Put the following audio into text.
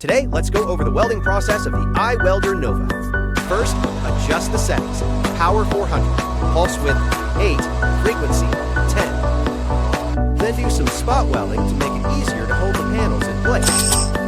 Today, let's go over the welding process of the iWELDer Nova. First, adjust the settings. Power 400, pulse width 8, frequency 10. Then do some spot welding to make it easier to hold the panels in place.